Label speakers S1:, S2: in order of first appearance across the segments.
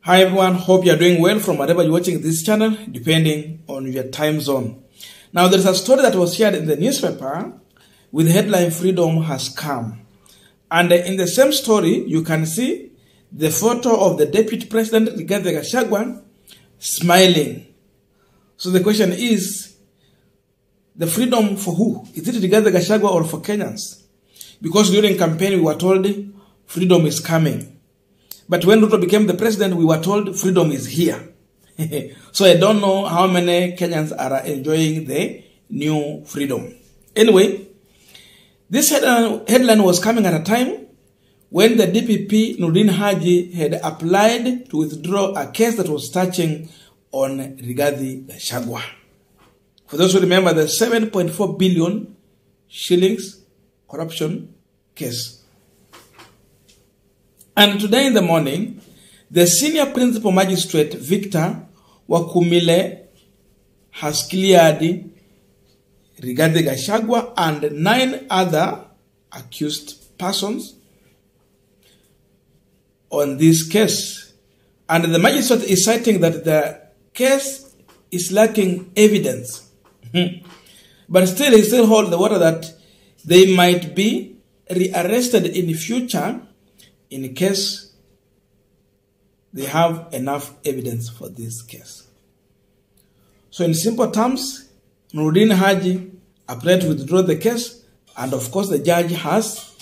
S1: Hi everyone, hope you are doing well from wherever you're watching this channel, depending on your time zone. Now there's a story that was shared in the newspaper with the headline "Freedom has come." And in the same story, you can see the photo of the Deputy President, Rigathi Gachagua, smiling. So the question is, the freedom for who? Is it Rigathi Gachagua or for Kenyans? Because during campaign we were told freedom is coming. But when Ruto became the president, we were told freedom is here. So I don't know how many Kenyans are enjoying the new freedom. Anyway, this headline was coming at a time when the DPP Nurdin Haji had applied to withdraw a case that was touching on Rigathi Gachagua. For those who remember the 7.4 billion shillings corruption case. And today in the morning, the senior principal magistrate, Victor Wakumile, has cleared Rigathi Gachagua and 9 other accused persons on this case. And the magistrate is citing that the case is lacking evidence. But still, he still holds the water that they might be rearrested in future in case they have enough evidence for this case. So in simple terms, Nurdin Haji applied to withdraw the case, and of course the judge has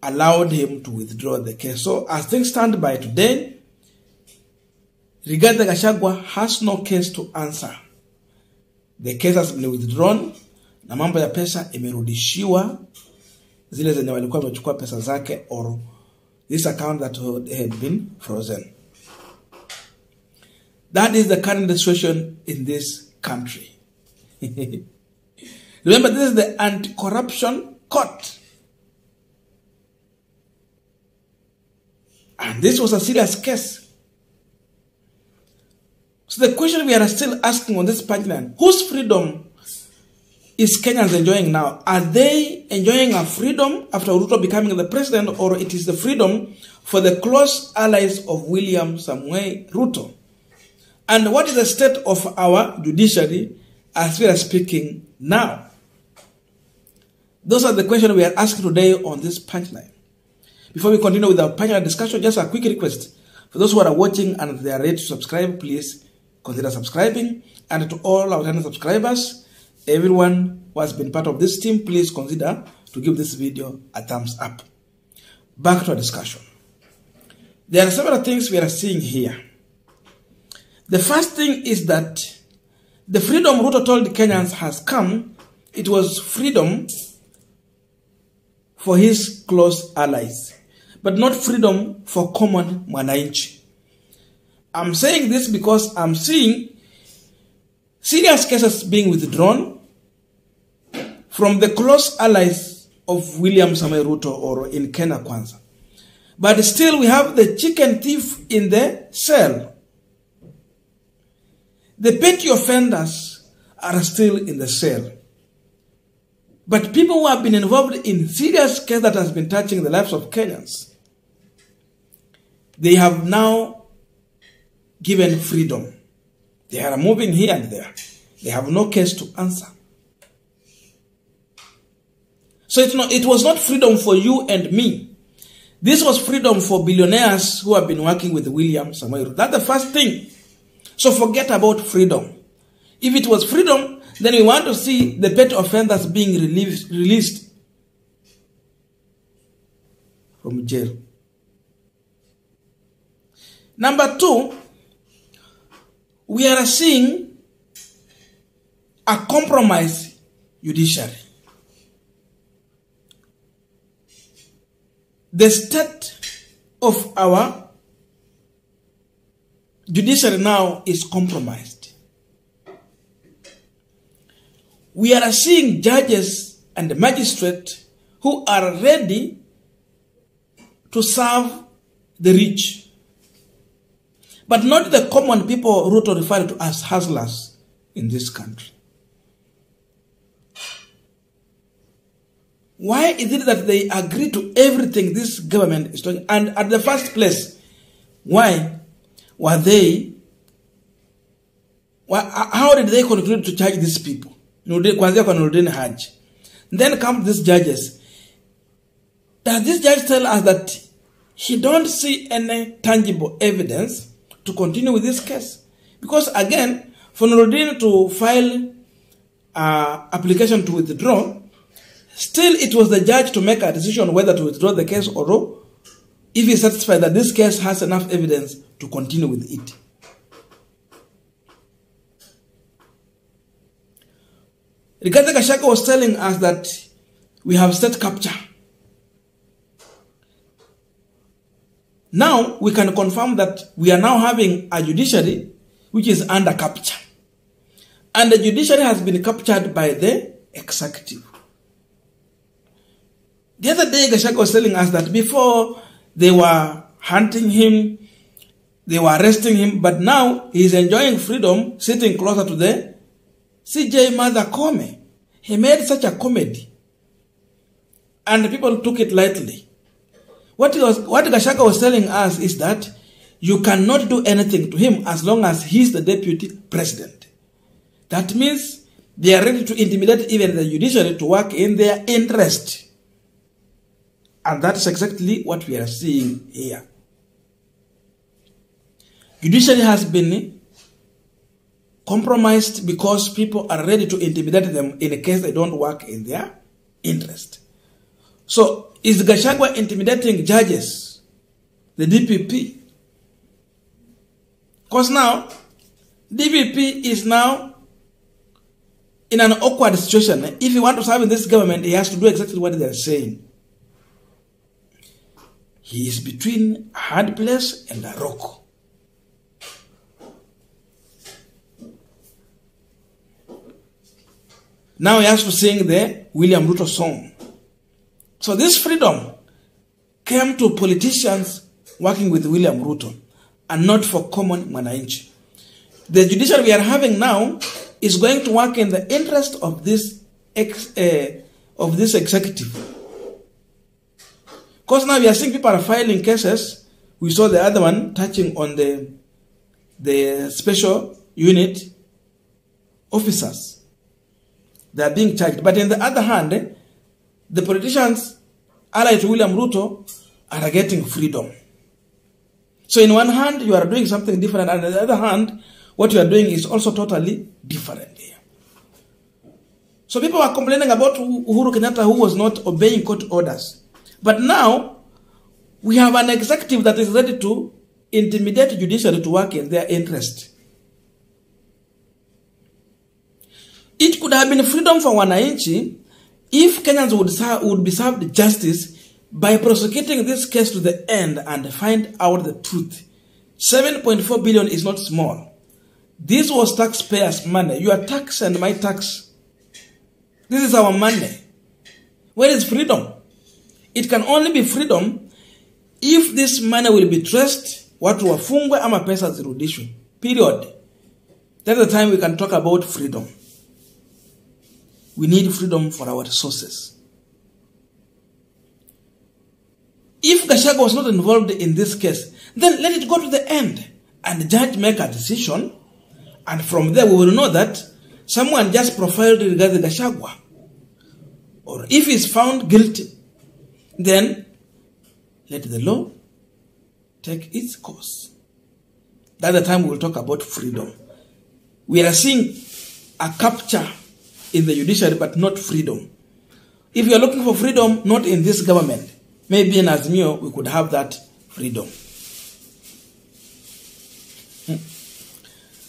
S1: allowed him to withdraw the case. So as things stand by today, Rigathi Gachagua has no case to answer. The case has been withdrawn, na mambo ya pesa imerudishiwa zile zenye walikuwa wamechukua pesa zake, or this account that had been frozen. That is the current situation in this country. Remember, this is the anti-corruption court. And this was a serious case. So the question we are still asking on this Punchline, whose freedom is Kenyans enjoying now? Are they enjoying a freedom after Ruto becoming the president, or it is the freedom for the close allies of William Samuel Ruto? And what is the state of our judiciary as we are speaking now? Those are the questions we are asking today on this Punchline. Before we continue with our Punchline discussion, just a quick request. For those who are watching and they are ready to subscribe, please consider subscribing. And to all our channel subscribers, everyone who has been part of this team, please consider to give this video a thumbs up. Back to our discussion. There are several things we are seeing here. The first thing is that the freedom Ruto told Kenyans has come. It was freedom for his close allies, but not freedom for common mwananchi. I'm saying this because I'm seeing serious cases being withdrawn from the close allies of William Samuel Ruto, or in Kenya Kwanza. But still we have the chicken thief in the cell. The petty offenders are still in the cell. But people who have been involved in serious case that has been touching the lives of Kenyans, they have now given freedom. They are moving here and there. They have no case to answer. So it was not freedom for you and me. This was freedom for billionaires who have been working with William Samuel Ruto. That's the first thing. So forget about freedom. If it was freedom, then we want to see the petty offenders being released from jail. Number 2, we are seeing a compromised judiciary. The state of our judiciary now is compromised. We are seeing judges and magistrates who are ready to serve the rich, but not the common people Ruto referred to as hustlers in this country. Why is it that they agree to everything this government is doing? And at the first place, why were they, how did they conclude to charge these people? Then come these judges. Does this judge tell us that he don't see any tangible evidence to continue with this case? Because again, for Nuruddin to file application to withdraw, still it was the judge to make a decision whether to withdraw the case or not, if he is satisfied that this case has enough evidence to continue with it. Rigathi Gachagua was telling us that we have state capture. Now we can confirm that we are now having a judiciary which is under capture. And the judiciary has been captured by the executive. The other day, Gachagua was telling us that before they were hunting him, they were arresting him, but now he is enjoying freedom sitting closer to the CJ Mother Kome. He made such a comedy. And people took it lightly. What Gachagua was telling us is that you cannot do anything to him as long as he is the deputy president. That means they are ready to intimidate even the judiciary to work in their interest. And that's exactly what we are seeing here. Judiciary has been compromised because people are ready to intimidate them in case they don't work in their interest. So, is Gachagua intimidating judges, the DPP? Because now, DPP is now in an awkward situation. If he wants to serve in this government, he has to do exactly what they are saying. He is between a hard place and a rock. Now he has to sing the William Ruto song. So this freedom came to politicians working with William Ruto and not for common mwananchi. The judiciary we are having now is going to work in the interest of this executive. Because now we are seeing people are filing cases. We saw the other one touching on the special unit officers. They are being charged. But on the other hand, the politicians allied to William Ruto are getting freedom. So in one hand, you are doing something different, and on the other hand, what you are doing is also totally different here. So people are complaining about Uhuru Kenyatta, who was not obeying court orders. But now, we have an executive that is ready to intimidate the judiciary to work in their interest. It could have been freedom for wananchi if Kenyans would be served justice by prosecuting this case to the end and find out the truth. 7.4 billion is not small. This was taxpayers' money. Your tax and my tax. This is our money. Where is freedom? It can only be freedom if this money will be traced, watu wafungwe ama pesa zirudishwe. Period. That's the time we can talk about freedom. We need freedom for our resources. If Gachagua was not involved in this case, then let it go to the end and the judge make a decision, and from there we will know that someone just profiled Rigathi Gachagua. Or if he is found guilty, then let the law take its course. That's the time we will talk about freedom. We are seeing a capture in the judiciary, but not freedom. If you are looking for freedom, not in this government, maybe in Azimio, we could have that freedom.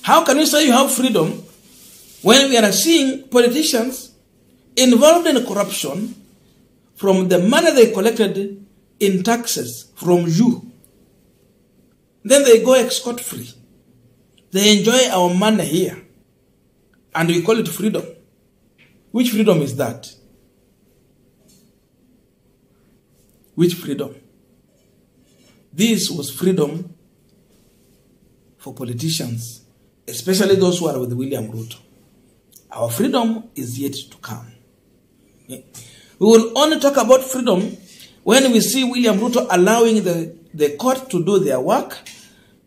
S1: How can you say you have freedom when we are seeing politicians involved in corruption from the money they collected in taxes from you? Then they go scot-free. They enjoy our money here. And we call it freedom. Which freedom is that? Which freedom? This was freedom for politicians, especially those who are with William Ruto. Our freedom is yet to come. We will only talk about freedom when we see William Ruto allowing the court to do their work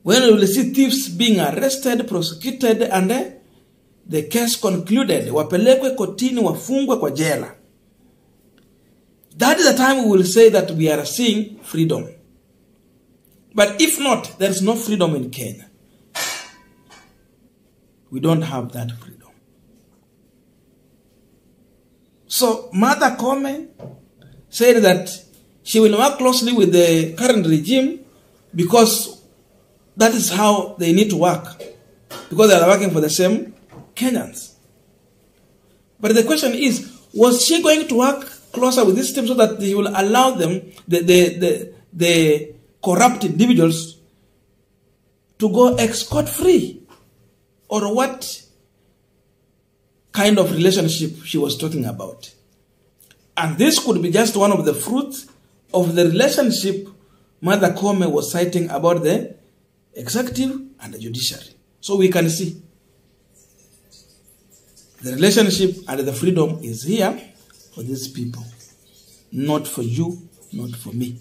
S1: when we will see thieves being arrested, prosecuted, and the case concluded, wapelekwe kotini, wafungwe kwa jela. That is the time we will say that we are seeing freedom. But if not, there is no freedom in Kenya. We don't have that freedom. So Martha Koome said that she will work closely with the current regime because that is how they need to work. Because they are working for the same Kenyans. But the question is, was she going to work closer with this team so that they will allow them, the corrupt individuals, to go scot-free? Or what kind of relationship she was talking about? And this could be just one of the fruits of the relationship Martha Koome was citing about the executive and the judiciary. So we can see the relationship and the freedom is here for these people, not for you, not for me.